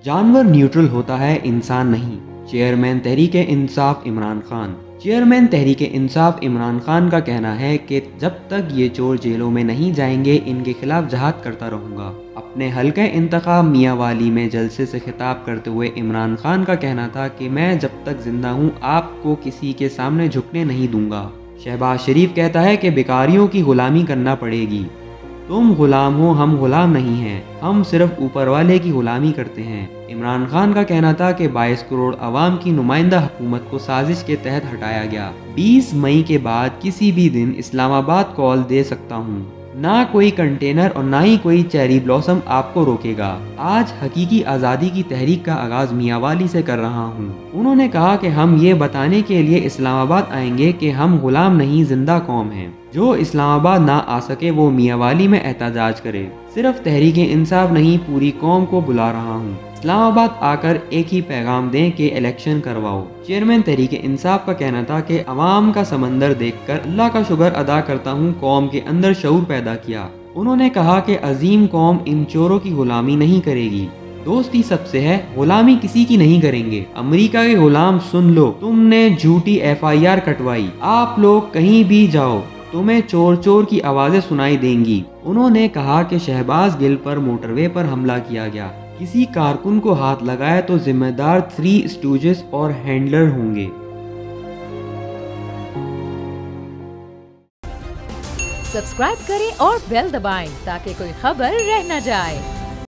जानवर न्यूट्रल होता है, इंसान नहीं। चेयरमैन तहरीक इंसाफ इमरान खान। चेयरमैन तहरीक इंसाफ इमरान खान का कहना है कि जब तक ये चोर जेलों में नहीं जाएंगे, इनके खिलाफ जहाद करता रहूँगा। अपने हल्के इंतखाब मियांवाली में जलसे से खिताब करते हुए इमरान खान का कहना था कि मैं जब तक जिंदा हूँ आपको किसी के सामने झुकने नहीं दूंगा। शहबाज शरीफ कहता है कि बेकारियों की गुलामी करना पड़ेगी। तुम गुलाम हो, हम गुलाम नहीं हैं, हम सिर्फ ऊपर वाले की गुलामी करते हैं। इमरान खान का कहना था कि 22 करोड़ अवाम की नुमाइंदा हुकूमत को साजिश के तहत हटाया गया। 20 मई के बाद किसी भी दिन इस्लामाबाद कॉल दे सकता हूँ। ना कोई कंटेनर और ना ही कोई चेरी ब्लॉसम आपको रोकेगा। आज हकीकी आज़ादी की तहरीक का आगाज मियांवाली से कर रहा हूँ। उन्होंने कहा कि हम ये बताने के लिए इस्लामाबाद आएंगे कि हम गुलाम नहीं, जिंदा कौम हैं। जो इस्लामाबाद ना आ सके वो मियांवाली में एहतजाज करे। सिर्फ तहरीक इंसाफ नहीं, पूरी कौम को बुला रहा हूँ। इस्लामाबाद आकर एक ही पैगाम दें कि इलेक्शन करवाओ। चेयरमैन तहरीक इंसाफ का कहना था कि अवाम का समंदर देखकर अल्लाह का शुक्र अदा करता हूँ, कौम के अंदर शऊर पैदा किया। उन्होंने कहा कि अजीम कौम इन चोरों की गुलामी नहीं करेगी। दोस्ती सबसे है, गुलामी किसी की नहीं करेंगे। अमेरिका के गुलाम सुन लो, तुमने झूठी FIR कटवाई। आप लोग कहीं भी जाओ, तुम्हें चोर चोर की आवाज़ें सुनाई देंगी। उन्होंने कहा कि शहबाज गिल पर मोटरवे पर हमला किया गया। किसी कारकुन को हाथ लगाया तो जिम्मेदार 3 स्टूजेस और हैंडलर होंगे। सब्सक्राइब करें और बेल दबाएं ताकि कोई खबर रह न जाए।